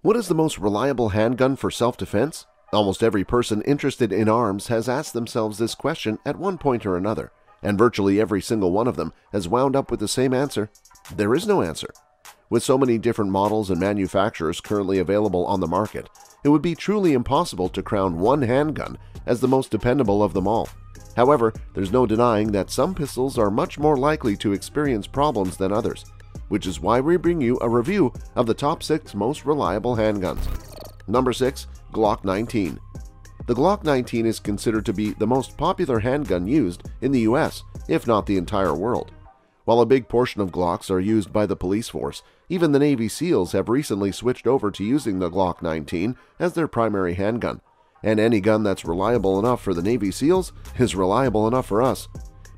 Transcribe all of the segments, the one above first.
What is the most reliable handgun for self-defense? Almost every person interested in arms has asked themselves this question at one point or another, and virtually every single one of them has wound up with the same answer. There is no answer. With so many different models and manufacturers currently available on the market, it would be truly impossible to crown one handgun as the most dependable of them all. However, there's no denying that some pistols are much more likely to experience problems than others, which is why we bring you a review of the top 6 most reliable handguns. Number 6. Glock 19. The Glock 19 is considered to be the most popular handgun used in the US, if not the entire world. While a big portion of Glocks are used by the police force, even the Navy SEALs have recently switched over to using the Glock 19 as their primary handgun. And any gun that's reliable enough for the Navy SEALs is reliable enough for us.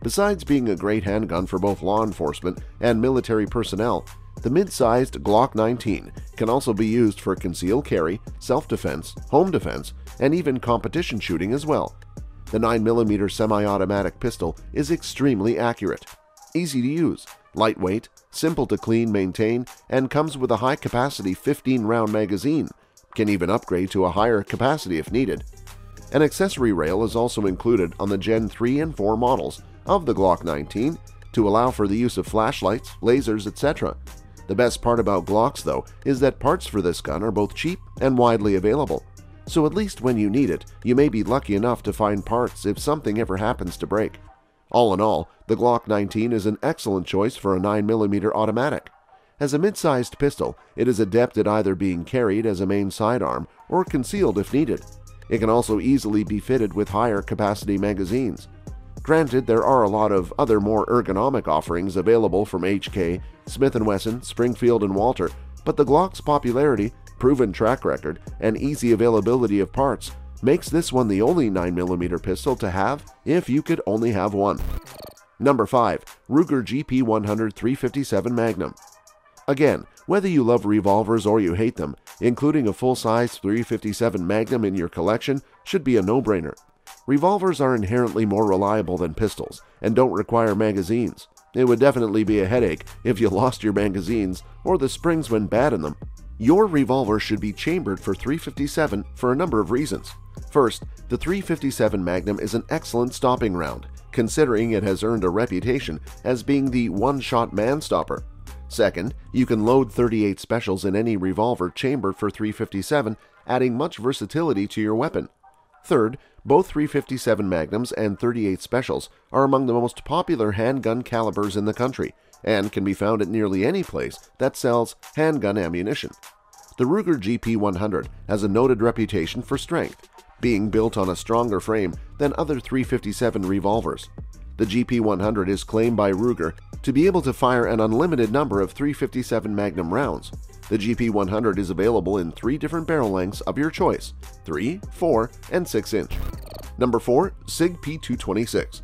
Besides being a great handgun for both law enforcement and military personnel, the mid-sized Glock 19 can also be used for concealed carry, self-defense, home defense, and even competition shooting as well. The 9mm semi-automatic pistol is extremely accurate, easy to use, lightweight, simple to clean, maintain, and comes with a high-capacity 15-round magazine. Can even upgrade to a higher capacity if needed. An accessory rail is also included on the Gen 3 and 4 models of the Glock 19 to allow for the use of flashlights, lasers, etc. The best part about Glocks, though, is that parts for this gun are both cheap and widely available. So at least when you need it, you may be lucky enough to find parts if something ever happens to break. All in all, the Glock 19 is an excellent choice for a 9mm automatic. As a mid-sized pistol, it is adept at either being carried as a main sidearm or concealed if needed. It can also easily be fitted with higher capacity magazines. Granted, there are a lot of other more ergonomic offerings available from HK, Smith & Wesson, Springfield, and Walter, but the Glock's popularity, proven track record, and easy availability of parts makes this one the only 9mm pistol to have if you could only have one. Number 5. Ruger GP100 357 Magnum. Again, whether you love revolvers or you hate them, including a full-size 357 Magnum in your collection should be a no-brainer. Revolvers are inherently more reliable than pistols and don't require magazines. It would definitely be a headache if you lost your magazines or the springs went bad in them. Your revolver should be chambered for 357 for a number of reasons. First, the 357 Magnum is an excellent stopping round, considering it has earned a reputation as being the one-shot man-stopper. Second, you can load 38 specials in any revolver chambered for 357, adding much versatility to your weapon. Third, both 357 Magnums and 38 specials are among the most popular handgun calibers in the country and can be found at nearly any place that sells handgun ammunition. The Ruger GP100 has a noted reputation for strength, being built on a stronger frame than other 357 revolvers. The GP100 is claimed by Ruger to be able to fire an unlimited number of 357 Magnum rounds. The GP100 is available in 3 different barrel lengths of your choice, 3, 4, and 6 inch. Number 4. SIG P226.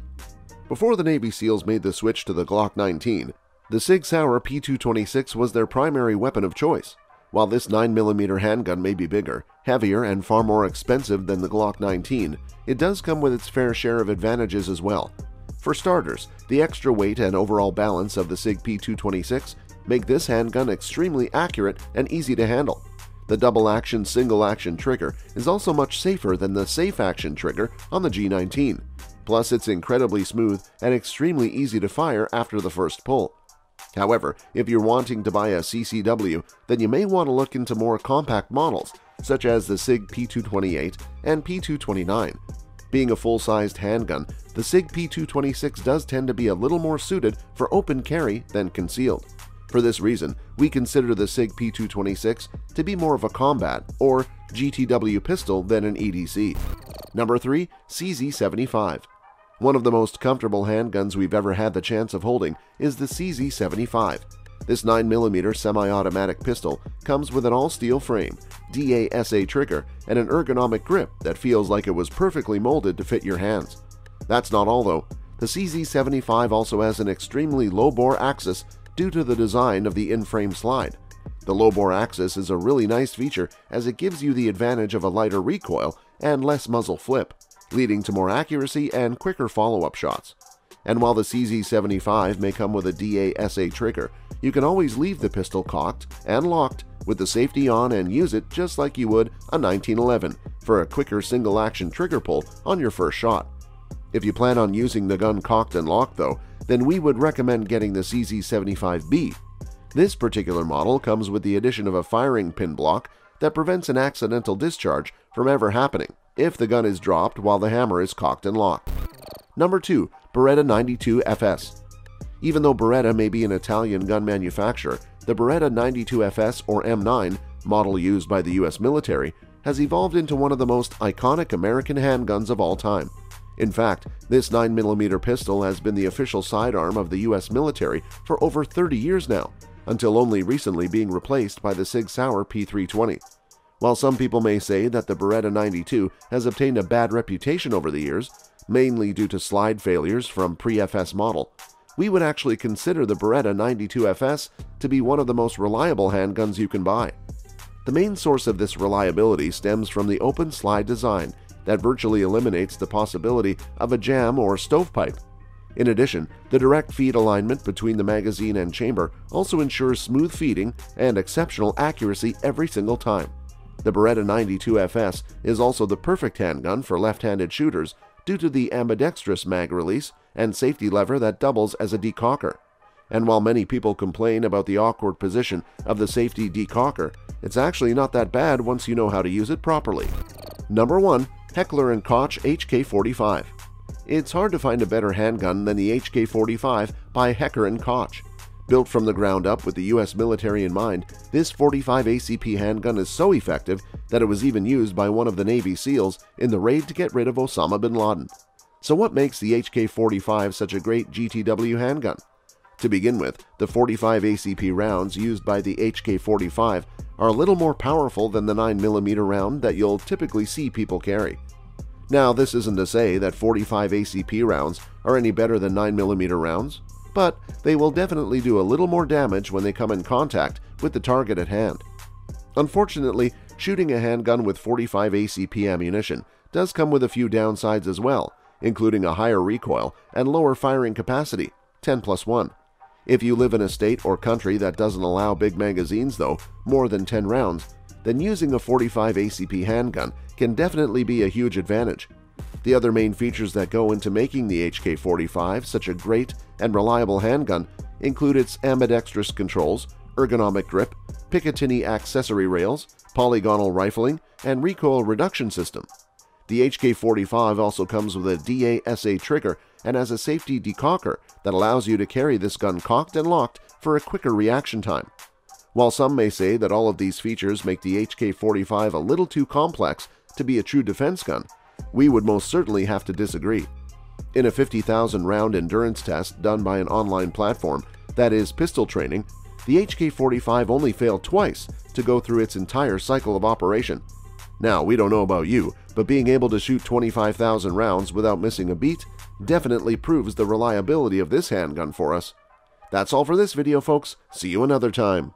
Before the Navy SEALs made the switch to the Glock 19, the SIG Sauer P226 was their primary weapon of choice. While this 9mm handgun may be bigger, heavier, and far more expensive than the Glock 19, it does come with its fair share of advantages as well. For starters, the extra weight and overall balance of the SIG P226 make this handgun extremely accurate and easy to handle. The double-action, single-action trigger is also much safer than the safe-action trigger on the G19. Plus, it's incredibly smooth and extremely easy to fire after the first pull. However, if you're wanting to buy a CCW, then you may want to look into more compact models, such as the SIG P228 and P229. Being a full-sized handgun, the SIG P226 does tend to be a little more suited for open carry than concealed. For this reason, we consider the SIG P226 to be more of a combat or GTW pistol than an EDC. Number 3. CZ75. One of the most comfortable handguns we've ever had the chance of holding is the CZ75. This 9mm semi-automatic pistol comes with an all-steel frame, DASA trigger, and an ergonomic grip that feels like it was perfectly molded to fit your hands. That's not all though. The CZ75 also has an extremely low-bore axis due to the design of the in-frame slide. The low-bore axis is a really nice feature as it gives you the advantage of a lighter recoil and less muzzle flip, leading to more accuracy and quicker follow-up shots. And while the CZ75 may come with a DASA trigger, you can always leave the pistol cocked and locked with the safety on and use it just like you would a 1911 for a quicker single-action trigger pull on your first shot. If you plan on using the gun cocked and locked though, then we would recommend getting the CZ75B. This particular model comes with the addition of a firing pin block that prevents an accidental discharge from ever happening if the gun is dropped while the hammer is cocked and locked. Number 2. Beretta 92 FS. Even though Beretta may be an Italian gun manufacturer, the Beretta 92 FS or M9, model used by the US military, has evolved into one of the most iconic American handguns of all time. In fact, this 9mm pistol has been the official sidearm of the US military for over 30 years now, until only recently being replaced by the Sig Sauer P320. While some people may say that the Beretta 92 has obtained a bad reputation over the years, mainly due to slide failures from pre-FS model, we would actually consider the Beretta 92 FS to be one of the most reliable handguns you can buy. The main source of this reliability stems from the open slide design that virtually eliminates the possibility of a jam or stovepipe. In addition, the direct feed alignment between the magazine and chamber also ensures smooth feeding and exceptional accuracy every single time. The Beretta 92 FS is also the perfect handgun for left-handed shooters due to the ambidextrous mag release and safety lever that doubles as a decocker. And while many people complain about the awkward position of the safety decocker, it's actually not that bad once you know how to use it properly. Number 1. Heckler & Koch HK45. It's hard to find a better handgun than the HK45 by Heckler & Koch. Built from the ground up with the US military in mind, this 45 ACP handgun is so effective that it was even used by one of the Navy SEALs in the raid to get rid of Osama bin Laden. So what makes the HK45 such a great GTW handgun? To begin with, the 45 ACP rounds used by the HK45 are a little more powerful than the 9mm round that you'll typically see people carry. Now, this isn't to say that 45 ACP rounds are any better than 9mm rounds, but they will definitely do a little more damage when they come in contact with the target at hand. Unfortunately, shooting a handgun with 45 ACP ammunition does come with a few downsides as well, including a higher recoil and lower firing capacity, 10+1. If you live in a state or country that doesn't allow big magazines though, more than 10 rounds, then using a 45 ACP handgun can definitely be a huge advantage. The other main features that go into making the HK45 such a great and reliable handgun include its ambidextrous controls, ergonomic grip, Picatinny accessory rails, polygonal rifling, and recoil reduction system. The HK45 also comes with a DASA trigger and has a safety decocker that allows you to carry this gun cocked and locked for a quicker reaction time. While some may say that all of these features make the HK45 a little too complex to be a true defense gun, we would most certainly have to disagree. In a 50,000 round endurance test done by an online platform that is pistol training, the HK45 only failed twice to go through its entire cycle of operation. Now, we don't know about you, but being able to shoot 25,000 rounds without missing a beat definitely proves the reliability of this handgun for us. That's all for this video, folks. See you another time.